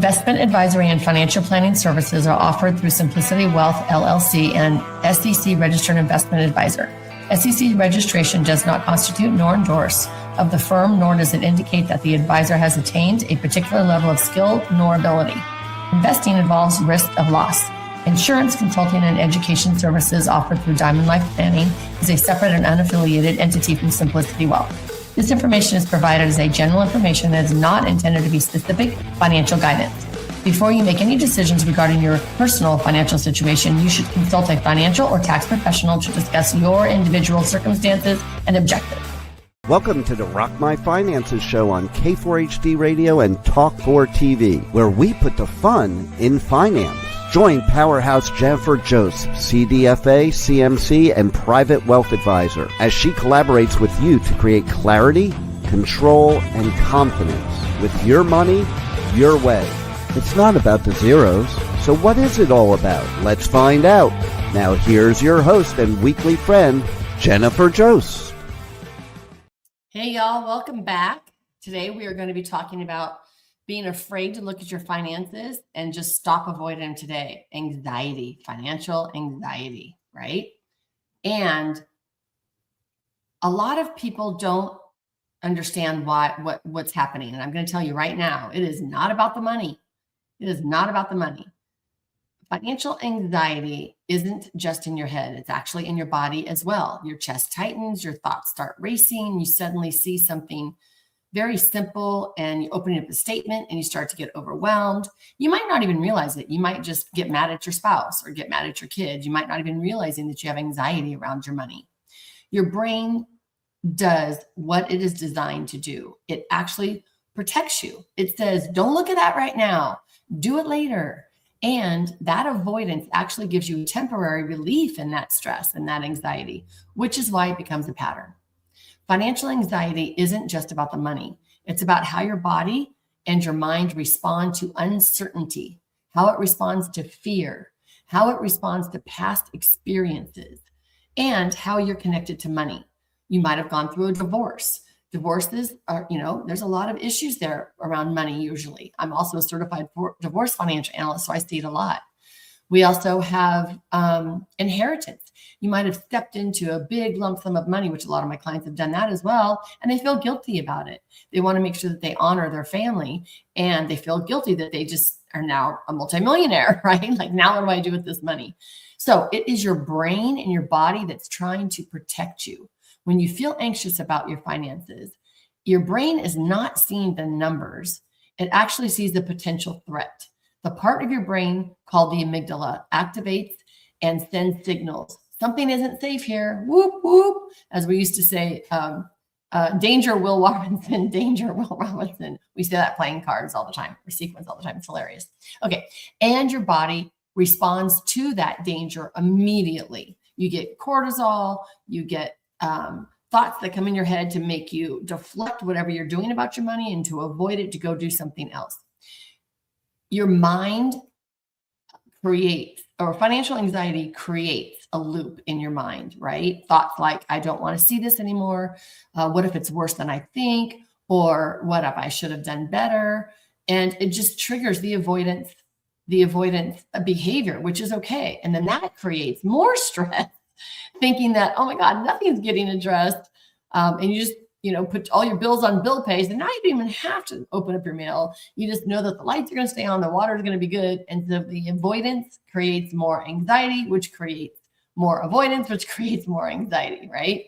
Investment advisory and financial planning services are offered through Simplicity Wealth, LLC, and SEC registered investment advisor. SEC registration does not constitute nor endorse of the firm, nor does it indicate that the advisor has attained a particular level of skill nor ability. Investing involves risk of loss. Insurance, consulting, and education services offered through Diamond Life Planning is a separate and unaffiliated entity from Simplicity Wealth. This information is provided as a general information that is not intended to be specific financial guidance. Before you make any decisions regarding your personal financial situation, you should consult a financial or tax professional to discuss your individual circumstances and objectives. Welcome to the Rock My Finances show on K4HD Radio and Talk4 TV, where we put the fun in finance. Join Powerhouse Jennifer Joseph, CDFA, CMC, and Private Wealth Advisor, as she collaborates with you to create clarity, control, and confidence with your money, your way. It's not about the zeros, so what is it all about? Let's find out. Now here's your host and weekly friend, Jennifer Joseph. Hey y'all, welcome back. Today we are going to be talking about being afraid to look at your finances and just stop avoiding them today. Anxiety, financial anxiety, right? And a lot of people don't understand what's happening. And I'm going to tell you right now, it is not about the money. It is not about the money. Financial anxiety isn't just in your head. It's actually in your body as well. Your chest tightens, your thoughts start racing. You suddenly see something very simple and you open up a statement and you start to get overwhelmed. You might not even realize it. You might just get mad at your spouse or get mad at your kids. You might not even realizing that you have anxiety around your money. Your brain does what it is designed to do. It actually protects you. It says, don't look at that right now. Do it later. And that avoidance actually gives you temporary relief in that stress and that anxiety, which is why it becomes a pattern. Financial anxiety isn't just about the money. It's about how your body and your mind respond to uncertainty, how it responds to fear, how it responds to past experiences, and how you're connected to money. You might have gone through a divorce. Divorces are, there's a lot of issues there around money usually. I'm also a certified divorce financial analyst, so I see it a lot. We also have inheritance. You might have stepped into a big lump sum of money, which a lot of my clients have done that as well, and they feel guilty about it. They want to make sure that they honor their family, and they feel guilty that they just are now a multimillionaire, right? Like, now what do I do with this money? So it is your brain and your body that's trying to protect you. When you feel anxious about your finances, your brain is not seeing the numbers. It actually sees the potential threat. The part of your brain called the amygdala activates and sends signals. Something isn't safe here. Whoop, whoop. As we used to say, danger, Will Robinson, danger, Will Robinson. We say that playing cards all the time, or sequence all the time. It's hilarious. Okay. And your body responds to that danger immediately. You get cortisol, you get thoughts that come in your head to make you deflect whatever you're doing about your money and to avoid it, to go do something else. Your mind creates, or financial anxiety creates a loop in your mind, right? Thoughts like, I don't want to see this anymore. What if it's worse than I think? Or what if I should have done better? And it just triggers the avoidance behavior, which is okay. And then that creates more stress, thinking that, oh my God, nothing's getting addressed. And you just, put all your bills on bill pays, and now you don't even have to open up your mail. You just know that the lights are going to stay on, the water is going to be good. And so the avoidance creates more anxiety, which creates more avoidance, which creates more anxiety, right?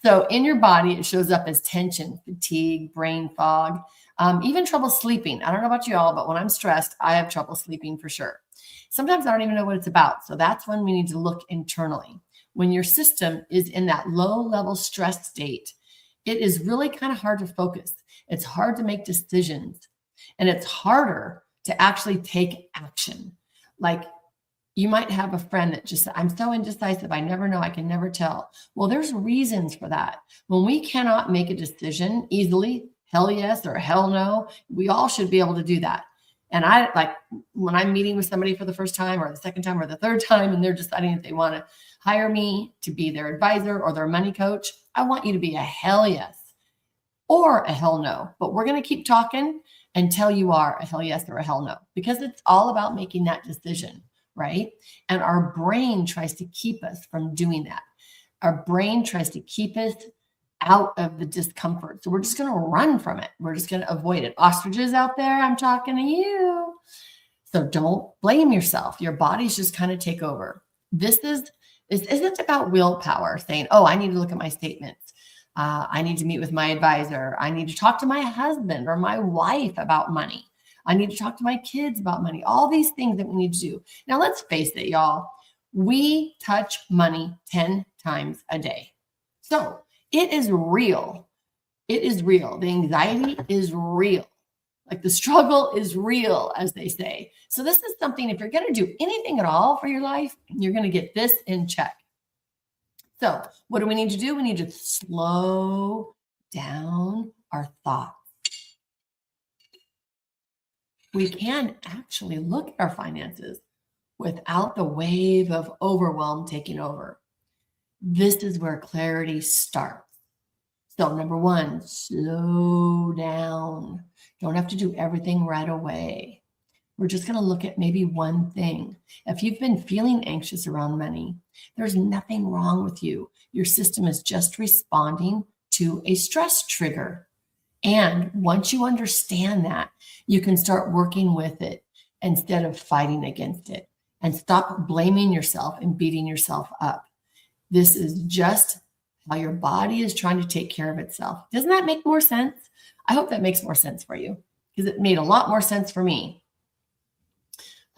So in your body, it shows up as tension, fatigue, brain fog, even trouble sleeping. I don't know about you all, but when I'm stressed, I have trouble sleeping for sure. Sometimes I don't even know what it's about. So that's when we need to look internally. When your system is in that low level stress state, it is really kind of hard to focus. It's hard to make decisions, and it's harder to actually take action. Like, you might have a friend that just, I'm so indecisive, I never know, I can never tell. Well, there's reasons for that. When we cannot make a decision easily, hell yes or hell no, we all should be able to do that. And I, like, when I'm meeting with somebody for the first time or the second time or the third time, and they're deciding if they want to hire me to be their advisor or their money coach, I want you to be a hell yes or a hell no. But we're going to keep talking until you are a hell yes or a hell no, because it's all about making that decision, right? And our brain tries to keep us from doing that. Our brain tries to keep us out of the discomfort. So we're just going to run from it. We're just going to avoid it. Ostriches out there, I'm talking to you. So don't blame yourself. Your body's just kind of take over. This isn't about willpower saying, oh, I need to look at my statements. I need to meet with my advisor. I need to talk to my husband or my wife about money. I need to talk to my kids about money. All these things that we need to do. Now, let's face it, y'all. We touch money 10 times a day. So it is real. It is real. The anxiety is real. Like the struggle is real, as they say. So this is something, if you're going to do anything at all for your life, you're going to get this in check. So what do we need to do? We need to slow down our thoughts. We can actually look at our finances without the wave of overwhelm taking over. This is where clarity starts. So number one, slow down. Don't have to do everything right away. We're just going to look at maybe one thing. If you've been feeling anxious around money, there's nothing wrong with you. Your system is just responding to a stress trigger. And once you understand that, you can start working with it instead of fighting against it, and stop blaming yourself and beating yourself up. This is just how your body is trying to take care of itself. Doesn't that make more sense? I hope that makes more sense for you, because it made a lot more sense for me.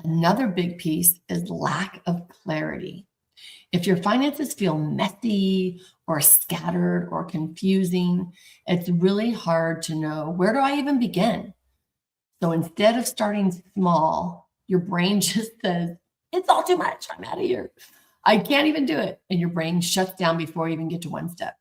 Another big piece is lack of clarity. If your finances feel messy or scattered or confusing, it's really hard to know, where do I even begin? So instead of starting small, your brain just says, it's all too much. I'm out of here. I can't even do it. And your brain shuts down before you even get to one step.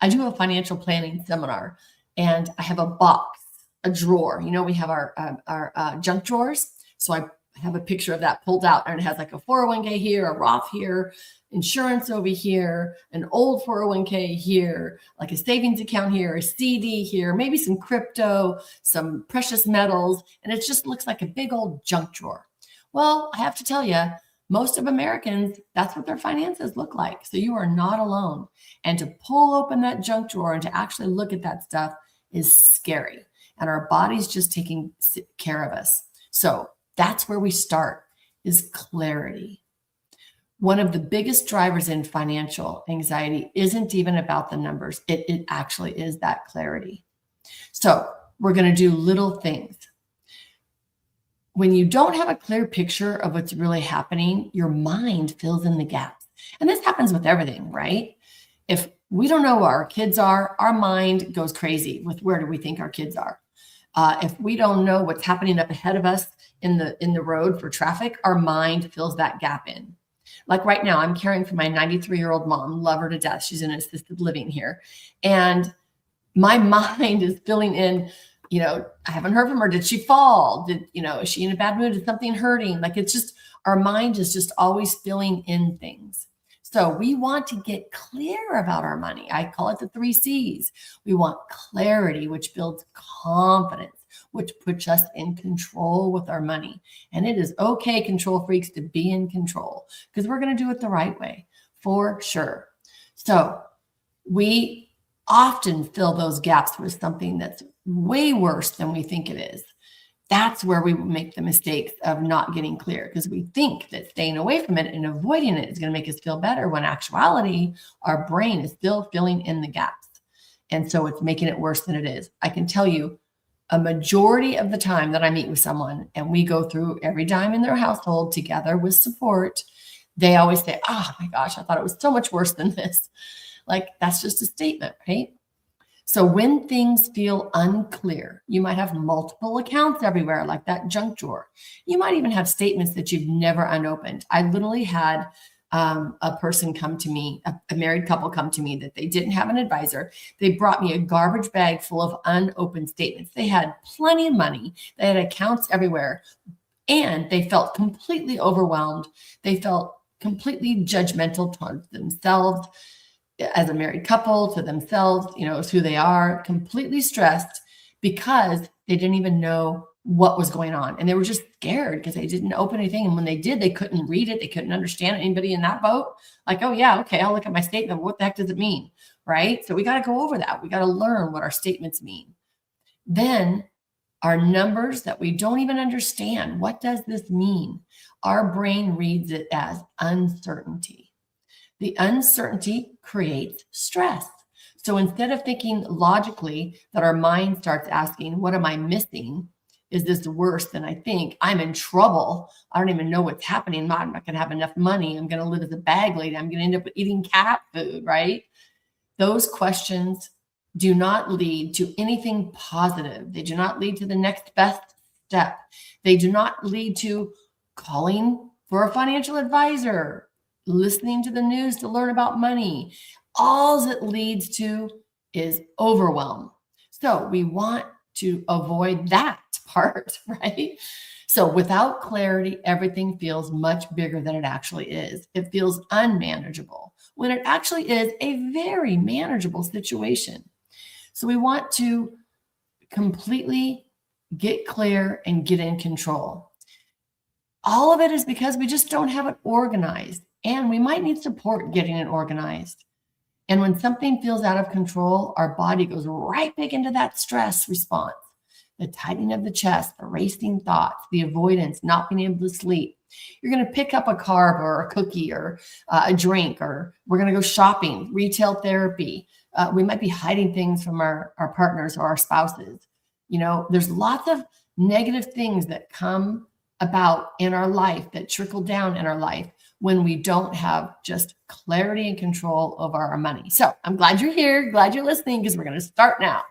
I do a financial planning seminar, and I have a box, a drawer. You know, we have our junk drawers. So I have a picture of that pulled out, and it has like a 401k here, a Roth here, insurance over here, an old 401k here, like a savings account here, a CD here, maybe some crypto, some precious metals. And it just looks like a big old junk drawer. Well, I have to tell you, most of Americans, that's what their finances look like. So you are not alone. And to pull open that junk drawer and to actually look at that stuff is scary. And our body's just taking care of us. So that's where we start, is clarity. One of the biggest drivers in financial anxiety isn't even about the numbers. It actually is that clarity. So we're going to do little things. When you don't have a clear picture of what's really happening, your mind fills in the gaps. And this happens with everything, right? If we don't know where our kids are, our mind goes crazy with where do we think our kids are. If we don't know what's happening up ahead of us in the road for traffic, our mind fills that gap in. Like right now, I'm caring for my 93-year-old mom, love her to death. She's in assisted living here. And my mind is filling in, I haven't heard from her. Did she fall? Is she in a bad mood? Is something hurting? Like, it's just, our mind is just always filling in things. So we want to get clear about our money. I call it the 3 C's. We want clarity, which builds confidence, which puts us in control with our money. And it is okay, control freaks, to be in control, because we're going to do it the right way, for sure. So we often fill those gaps with something that's way worse than we think it is. That's where we make the mistakes of not getting clear, because we think that staying away from it and avoiding it is going to make us feel better, when actuality, our brain is still filling in the gaps. And so it's making it worse than it is. I can tell you, a majority of the time that I meet with someone and we go through every dime in their household together with support, they always say, oh my gosh, I thought it was so much worse than this. Like, that's just a statement, right? So when things feel unclear, you might have multiple accounts everywhere, like that junk drawer. You might even have statements that you've never unopened. I literally had a person come to me, a married couple come to me, that they didn't have an advisor. They brought me a garbage bag full of unopened statements. They had plenty of money. They had accounts everywhere, and they felt completely overwhelmed. They felt completely judgmental towards themselves as a married couple, to themselves, it's who they are, completely stressed because They didn't even know what was going on. And they were just scared because they didn't open anything. And when they did, they couldn't read it. They couldn't understand it. Anybody in that boat? Like, oh yeah, okay, I'll look at my statement. What the heck does it mean? Right? So we got to go over that. We got to learn what our statements mean. Then our numbers that we don't even understand. What does this mean? Our brain reads it as uncertainty. The uncertainty creates stress. So instead of thinking logically, that our mind starts asking, what am I missing? Is this worse than I think? I'm in trouble. I don't even know what's happening. I'm not going to have enough money. I'm going to live as a bag lady. I'm going to end up eating cat food, right? Those questions do not lead to anything positive. They do not lead to the next best step. They do not lead to calling for a financial advisor, listening to the news to learn about money. All it leads to is overwhelm. So we want to avoid that part, right? So without clarity, everything feels much bigger than it actually is. It feels unmanageable when it actually is a very manageable situation. So we want to completely get clear and get in control. All of it is because we just don't have it organized, and we might need support getting it organized. And when something feels out of control, our body goes right back into that stress response. The tightening of the chest, the racing thoughts, the avoidance, not being able to sleep. You're going to pick up a carb or a cookie or a drink, or we're going to go shopping, retail therapy. We might be hiding things from our partners or our spouses. You know, there's lots of negative things that come about in our life, that trickle down in our life when we don't have just clarity and control over our money. So I'm glad you're here, glad you're listening, because we're going to start now.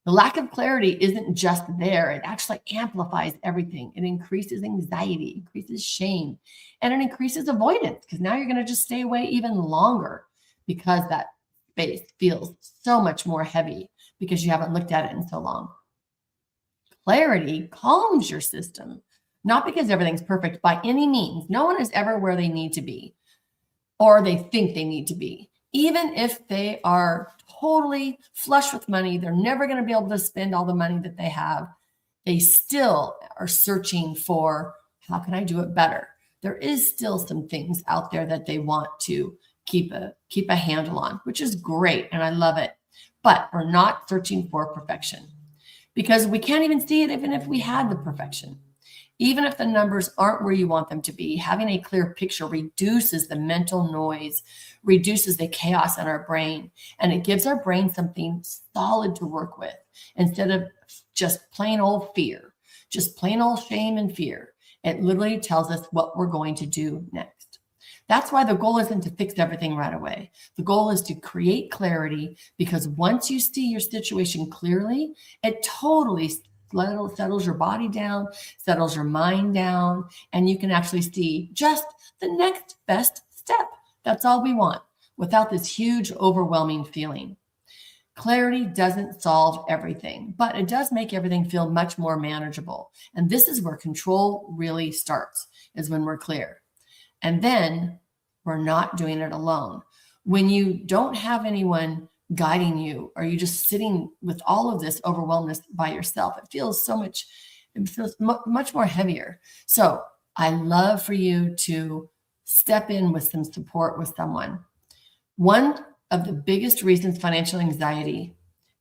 The lack of clarity isn't just there. It actually amplifies everything. It increases anxiety, increases shame, and it increases avoidance, because now you're going to just stay away even longer because that space feels so much more heavy because you haven't looked at it in so long. Clarity calms your system, not because everything's perfect by any means. No one is ever where they need to be or they think they need to be. Even if they are totally flush with money, they're never going to be able to spend all the money that they have. They still are searching for, how can I do it better? There is still some things out there that they want to keep a handle on, which is great. And I love it. But we're not searching for perfection, because we can't even see it even if we had the perfection. Even if the numbers aren't where you want them to be, having a clear picture reduces the mental noise, reduces the chaos in our brain, and it gives our brain something solid to work with instead of just plain old fear, just plain old shame and fear. It literally tells us what we're going to do next. That's why the goal isn't to fix everything right away. The goal is to create clarity, because once you see your situation clearly, it totally settles your body down, settles your mind down, and you can actually see just the next best step. That's all we want, without this huge, overwhelming feeling. Clarity doesn't solve everything, but it does make everything feel much more manageable. And this is where control really starts, is when we're clear. And then we're not doing it alone. When you don't have anyone guiding you, or you just sitting with all of this overwhelmness by yourself, it feels much more heavier. So I love for you to step in with some support with someone. One of the biggest reasons financial anxiety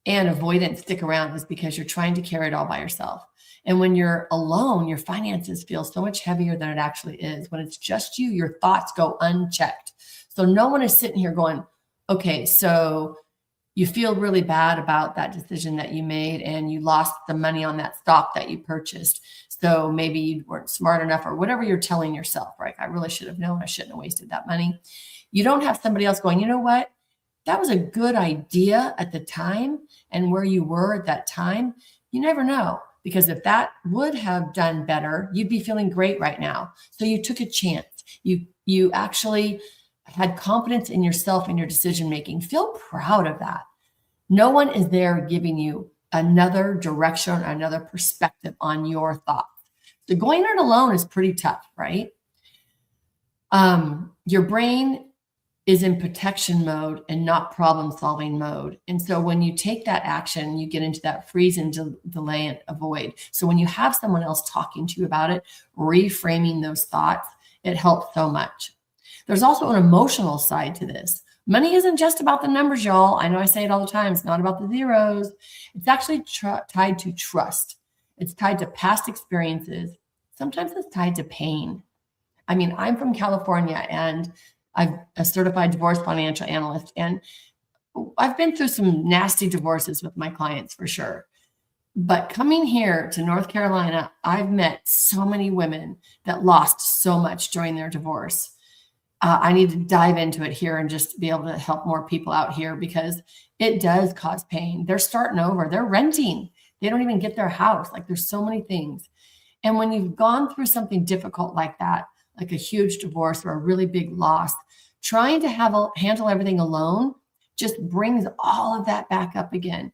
and avoidance stick around is because you're trying to carry it all by yourself. And when you're alone, your finances feel so much heavier than it actually is. When it's just you, your thoughts go unchecked. So no one is sitting here going, okay, so you feel really bad about that decision that you made and you lost the money on that stock that you purchased. So maybe you weren't smart enough, or whatever you're telling yourself, right? I really should have known. I shouldn't have wasted that money. You don't have somebody else going, you know what? That was a good idea at the time, and where you were at that time, you never know. Because if that would have done better, you'd be feeling great right now. So you took a chance. You actually had confidence in yourself and your decision-making. Feel proud of that. No one is there giving you another direction, another perspective on your thoughts. So going it alone is pretty tough, right? Your brain is in protection mode and not problem solving mode. And so when you take that action, you get into that freeze and delay and avoid. So when you have someone else talking to you about it, reframing those thoughts, it helps so much. There's also an emotional side to this. Money isn't just about the numbers, y'all. I know I say it all the time. It's not about the zeros. It's actually tied to trust. It's tied to past experiences. Sometimes it's tied to pain. I mean, I'm from California and I'm a certified divorce financial analyst, and I've been through some nasty divorces with my clients for sure. But coming here to North Carolina, I've met so many women that lost so much during their divorce. I need to dive into it here and just be able to help more people out here because it does cause pain. They're starting over. They're renting. They don't even get their house. Like there's so many things. And when you've gone through something difficult like that, like a huge divorce or a really big loss, trying to handle everything alone just brings all of that back up again.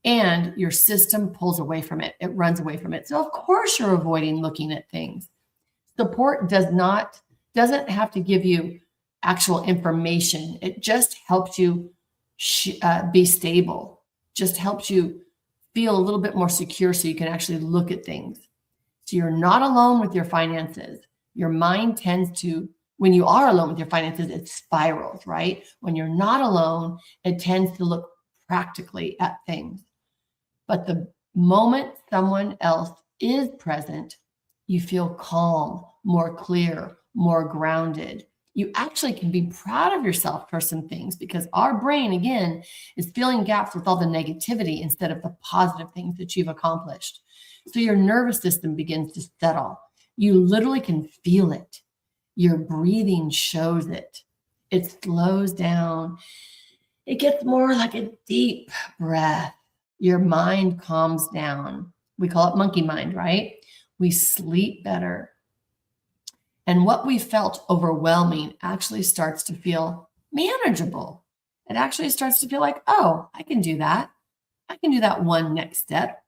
And your system pulls away from it. It runs away from it. So of course you're avoiding looking at things. Support doesn't have to give you actual information. It just helps you be stable, just helps you feel a little bit more secure so you can actually look at things. So you're not alone with your finances. Your mind tends to, when you are alone with your finances, it spirals, right? When you're not alone, it tends to look practically at things. But the moment someone else is present, you feel calm, more clear, more grounded. You actually can be proud of yourself for some things because our brain, again, is filling gaps with all the negativity instead of the positive things that you've accomplished. So your nervous system begins to settle. You literally can feel it. Your breathing shows it. It slows down. It gets more like a deep breath. Your mind calms down. We call it monkey mind, right? We sleep better. And what we felt overwhelming actually starts to feel manageable. It actually starts to feel like, oh, I can do that. I can do that one next step.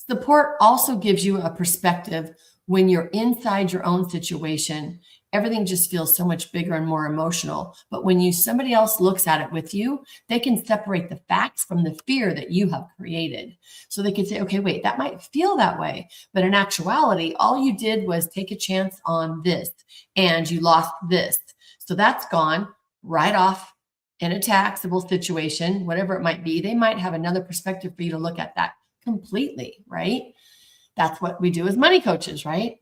Support also gives you a perspective when you're inside your own situation. Everything just feels so much bigger and more emotional. But when somebody else looks at it with you, they can separate the facts from the fear that you have created. So they can say, okay, wait, that might feel that way. But in actuality, all you did was take a chance on this and you lost this. So that's gone right off in a taxable situation, whatever it might be. They might have another perspective for you to look at that completely, right? That's what we do as money coaches, right?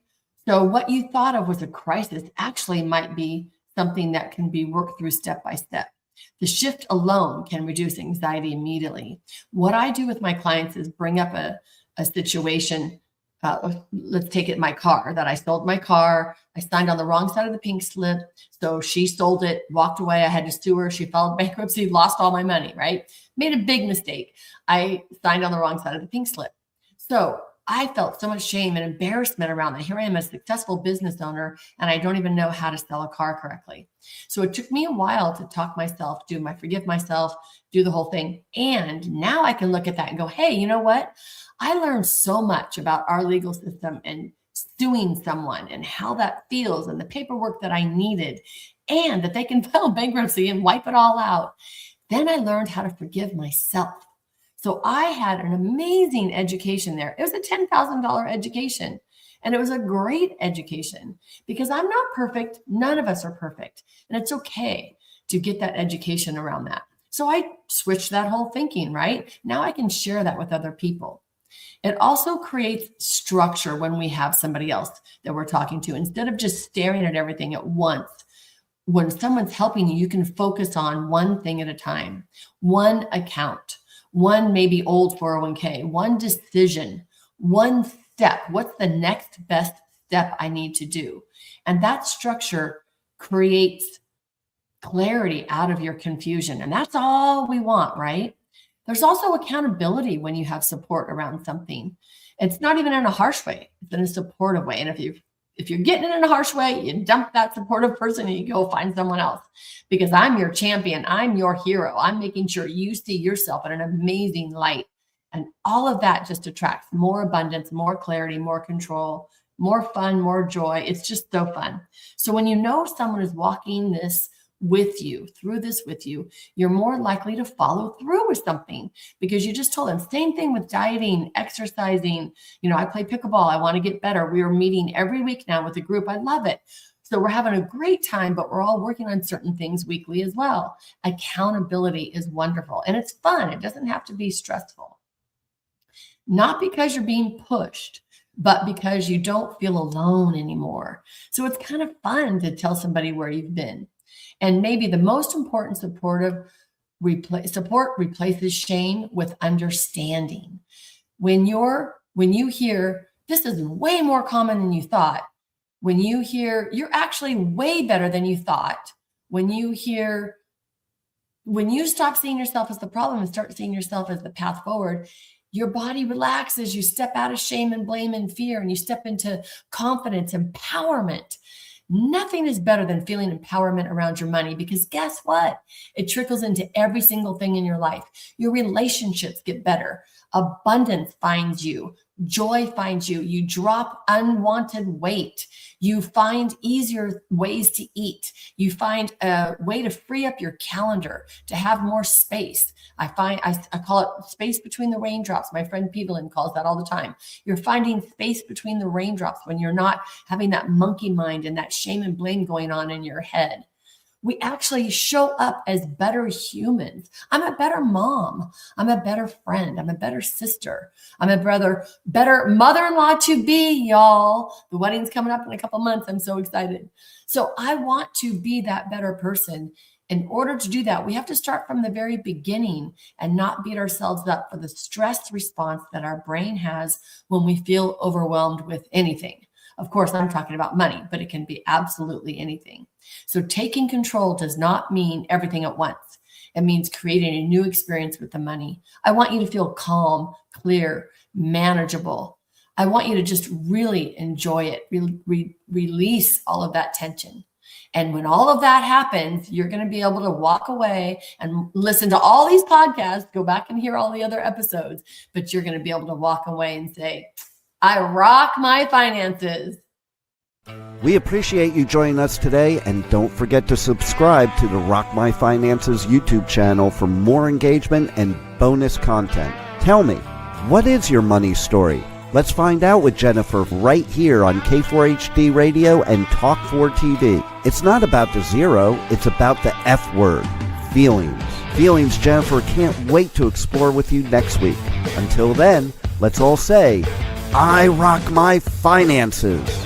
So what you thought of was a crisis actually might be something that can be worked through step by step. The shift alone can reduce anxiety immediately. What I do with my clients is bring up a situation. Let's take it my car, that I sold my car. I signed on the wrong side of the pink slip. So she sold it, walked away. I had to sue her. She filed bankruptcy, lost all my money, right? Made a big mistake. I signed on the wrong side of the pink slip. So I felt so much shame and embarrassment around that. Here I am, a successful business owner, and I don't even know how to sell a car correctly. So it took me a while to talk myself, forgive myself, do the whole thing. And now I can look at that and go, hey, you know what? I learned so much about our legal system and suing someone and how that feels and the paperwork that I needed and that they can file bankruptcy and wipe it all out. Then I learned how to forgive myself. So I had an amazing education there. It was a $10,000 education. And it was a great education because I'm not perfect. None of us are perfect. And it's okay to get that education around that. So I switched that whole thinking, right? Now I can share that with other people. It also creates structure when we have somebody else that we're talking to. Instead of just staring at everything at once, when someone's helping you, you can focus on one thing at a time, one account, one maybe old 401k, one decision, one step. What's the next best step I need to do? And that structure creates clarity out of your confusion. And that's all we want, right? There's also accountability when you have support around something. It's not even in a harsh way, it's in a supportive way. And if you're getting it in a harsh way, you dump that supportive person and you go find someone else, because I'm your champion. I'm your hero. I'm making sure you see yourself in an amazing light. And all of that just attracts more abundance, more clarity, more control, more fun, more joy. It's just so fun. So when you know someone is walking this with you, through this with you, you're more likely to follow through with something because you just told them. Same thing with dieting, exercising. I play pickleball. I want to get better. We are meeting every week now with a group. I love it. So we're having a great time, but we're all working on certain things weekly as well. Accountability is wonderful and it's fun. It doesn't have to be stressful. Not because you're being pushed, but because you don't feel alone anymore. So it's kind of fun to tell somebody where you've been. And maybe the most important support replaces shame with understanding. When you hear, this is way more common than you thought. When you hear, you're actually way better than you thought. When you stop seeing yourself as the problem and start seeing yourself as the path forward, your body relaxes. You step out of shame and blame and fear, and you step into confidence, empowerment. Nothing is better than feeling empowerment around your money because guess what? It trickles into every single thing in your life. Your relationships get better. Abundance finds you. Joy finds you. You drop unwanted weight. You find easier ways to eat. You find a way to free up your calendar, to have more space. I call it space between the raindrops. My friend Pevelin calls that all the time. You're finding space between the raindrops when you're not having that monkey mind and that shame and blame going on in your head. We actually show up as better humans. I'm a better mom. I'm a better friend. I'm a better sister. I'm a better mother-in-law to be, y'all. The wedding's coming up in a couple months. I'm so excited. So I want to be that better person. In order to do that, we have to start from the very beginning and not beat ourselves up for the stress response that our brain has when we feel overwhelmed with anything. Of course, I'm talking about money, but it can be absolutely anything. So taking control does not mean everything at once. It means creating a new experience with the money. I want you to feel calm, clear, manageable. I want you to just really enjoy it, release all of that tension. And when all of that happens, you're going to be able to walk away and listen to all these podcasts, go back and hear all the other episodes, but you're going to be able to walk away and say, I rock my finances. We appreciate you joining us today, and don't forget to subscribe to the Rock My Finances YouTube channel for more engagement and bonus content. Tell me, what is your money story? Let's find out with Jennifer right here on K4HD Radio and Talk4 TV. It's not about the zero, it's about the F word, feelings. Feelings Jennifer can't wait to explore with you next week. Until then, let's all say, I rock my finances.